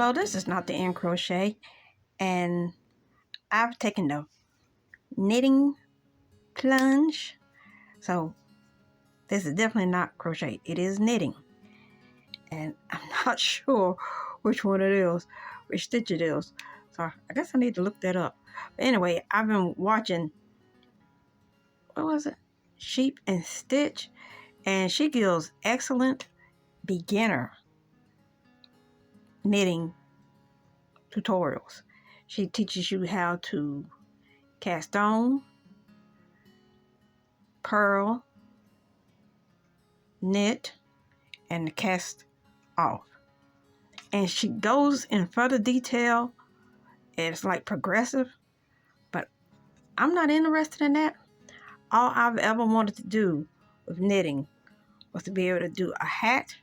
Hello, this is not the end crochet, and I've taken the knitting plunge. So this is definitely not crochet. It is knitting, and I'm not sure which one it is, which stitch it is. So I guess I need to look that up. But anyway, I've been watching, what was it? Sheep and Stitch, and she gives excellent beginner knitting tutorials. She teaches you how to cast on, purl, knit, and cast off. And she goes in further detail. It's like progressive, but I'm not interested in that. All I've ever wanted to do with knitting was to be able to do a hat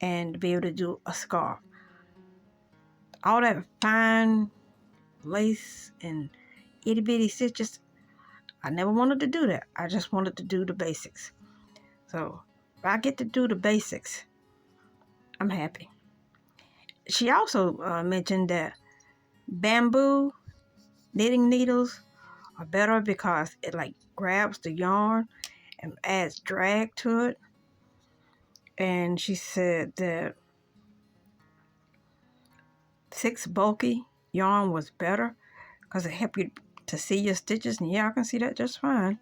and to be able to do a scarf. All that fine lace and itty bitty stitches, I never wanted to do that. I just wanted to do the basics. So if I get to do the basics, I'm happy. She also mentioned that bamboo knitting needles are better because it like grabs the yarn and adds drag to it. And she said that 6 bulky yarn was better because it helped you to see your stitches, and yeah, I can see that just fine.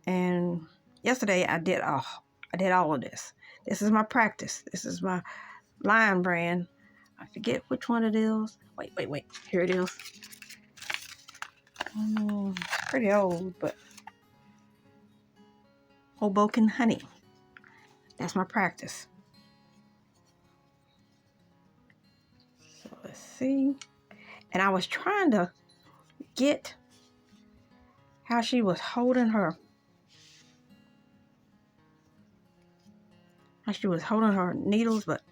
And yesterday I did all of this. This is my practice. This is my line brand. I forget which one it is. Wait. Here it is. It's pretty old, but Hoboken Honey. That's my practice. So let's see. And I was trying to get how she was holding her needles, but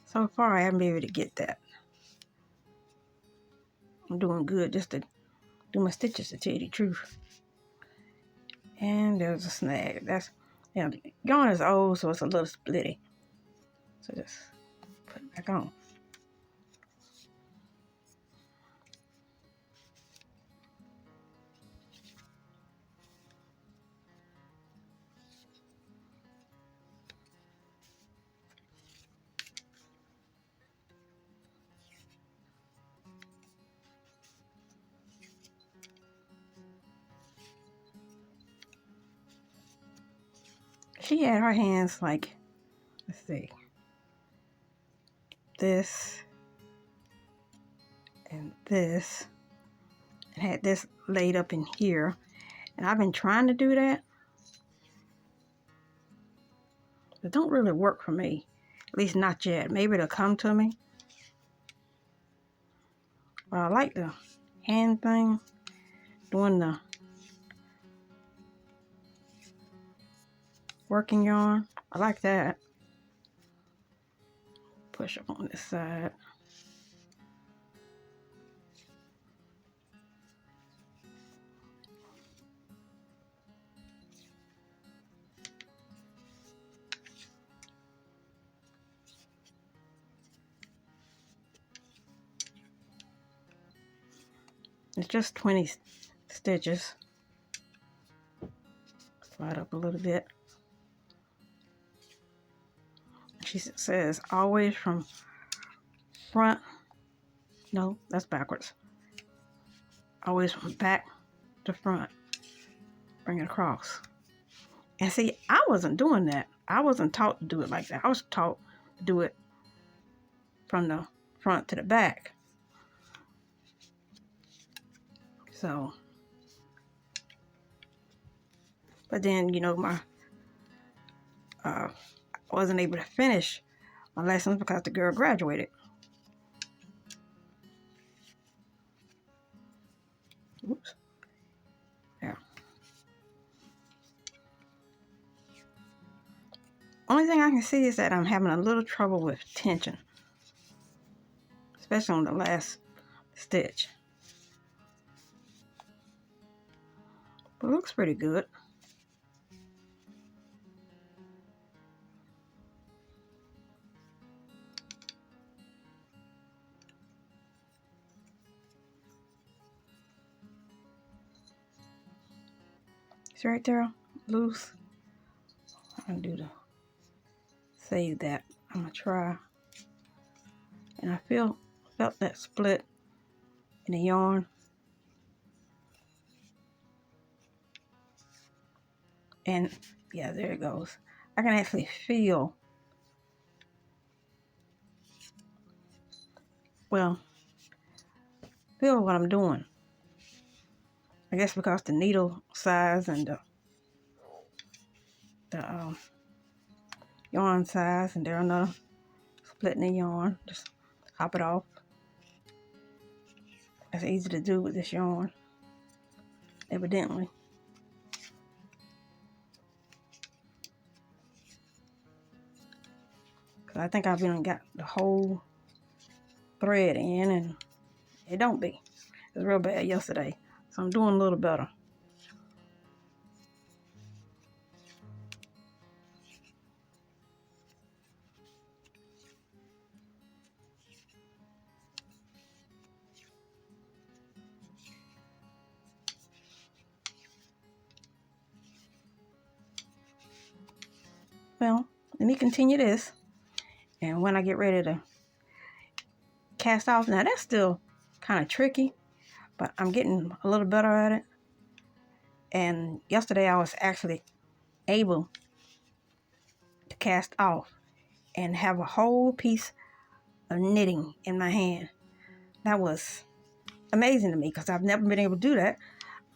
so far I haven't been able to get that. I'm doing good just to do my stitches, to tell you the truth. And there's a snag. That's, the yarn is old, so it's a little splitty. So just put it back on. She had her hands like, let's see, this and this, and had this laid up in here. And I've been trying to do that. It don't really work for me. At least not yet. Maybe it'll come to me. But I like the hand thing, doing the working yarn. I like that. Push up on this side. It's just 20 stitches. Slide up a little bit. She says always from front. No, that's backwards. Always from back to front. Bring it across. And see, I wasn't doing that. I wasn't taught to do it like that. I was taught to do it from the front to the back. So, but then, I wasn't able to finish my lessons because the girl graduated. Oops. There. Only thing I can see is that I'm having a little trouble with tension, especially on the last stitch. But it looks pretty good. See right there, loose. I'm gonna do the save that. I'm gonna try, and I felt that split in the yarn, and yeah, there it goes. I can actually feel, well, feel what I'm doing. I guess because the needle size and the yarn size, and there another splitting the yarn. Just hop it off. It's easy to do with this yarn, evidently. Cause I think I've even got the whole thread in, and it don't be. It was real bad yesterday, so I'm doing a little better. Well, let me continue this, and when I get ready to cast off, now that's still kind of tricky, but I'm getting a little better at it. And yesterday I was actually able to cast off and have a whole piece of knitting in my hand. That was amazing to me because I've never been able to do that.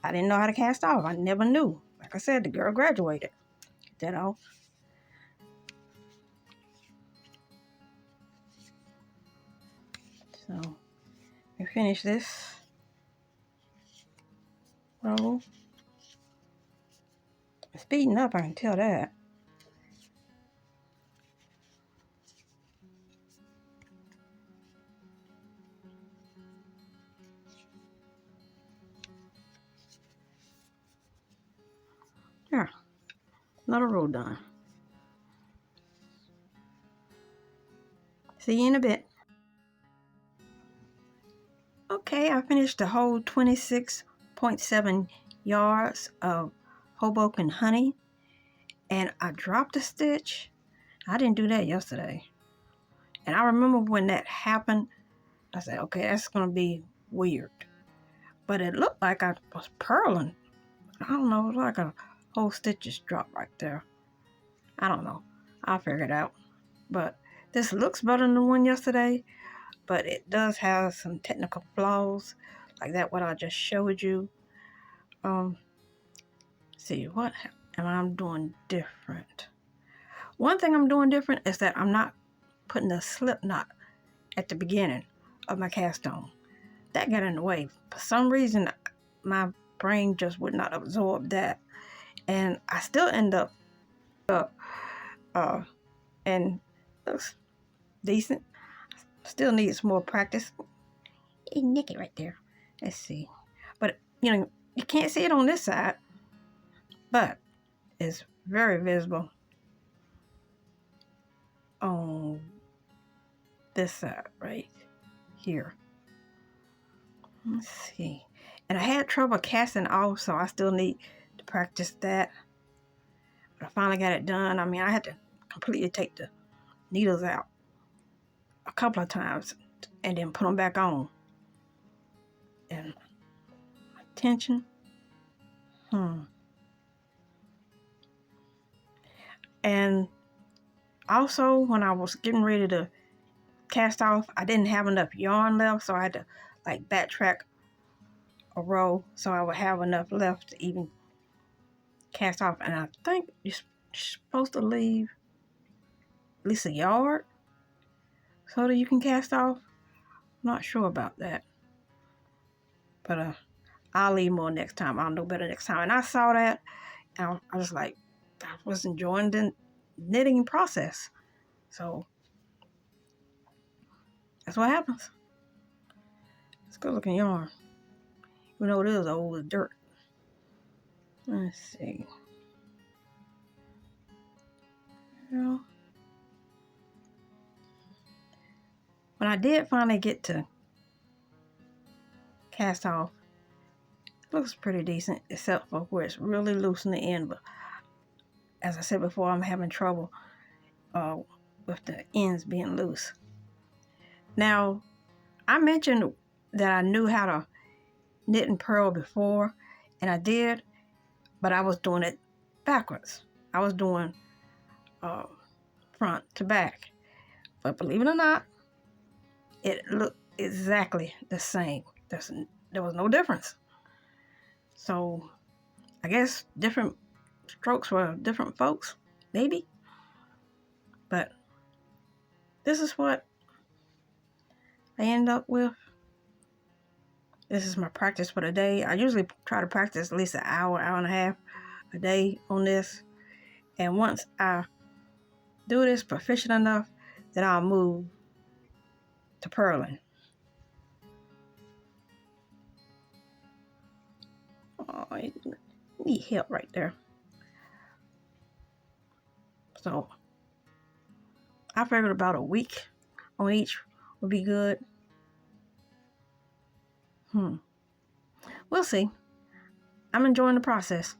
I didn't know how to cast off. I never knew. Like I said, the girl graduated. Get that off. So, we finish this roll. It's speeding up, I can tell that. Yeah, another row done. See you in a bit. Okay, I finished the whole 26.7 yards of Hoboken honey, and I dropped a stitch. I didn't do that yesterday. And I remember when that happened, I said, okay, that's going to be weird. But it looked like I was purling. I don't know, it was like a whole stitch just dropped right there. I don't know. I'll figure it out. But this looks better than the one yesterday, but it does have some technical flaws, like that what I just showed you. See, what am I doing different? One thing I'm doing different is that I'm not putting a slip knot at the beginning of my cast on. That got in the way. For some reason, my brain just would not absorb that. And I still end up, and looks decent. Still needs more practice. Hey, nick it right there. Let's see. But, you can't see it on this side, but it's very visible on this side right here. Let's see. And I had trouble casting off, so I still need to practice that. But I finally got it done. I mean, I had to completely take the needles out a couple of times and then put them back on. And tension. And also, when I was getting ready to cast off, I didn't have enough yarn left, so I had to like backtrack a row so I would have enough left to even cast off. And I think you're supposed to leave at least a yard so that you can cast off. I'm not sure about that, but I'll leave more next time. I'll know better next time. And I saw that, and I was like, I was enjoying the knitting process. So that's what happens. It's good looking yarn, even though it is old as dirt. Let's see. Well, when I did finally get to cast off, Looks pretty decent, except for where it's really loose in the end. But as I said before, I'm having trouble with the ends being loose. Now, I mentioned that I knew how to knit and purl before, and I did, but I was doing it backwards. I was doing front to back. But believe it or not, it looked exactly the same. There was no difference. So I guess different strokes for different folks, maybe. But this is what I end up with. This is my practice for the day. I usually try to practice at least an hour, hour and a half a day on this. And once I do this proficient enough, then I'll move to purling. Oh, I need help right there. So I figured about a week on each would be good. We'll see. I'm enjoying the process.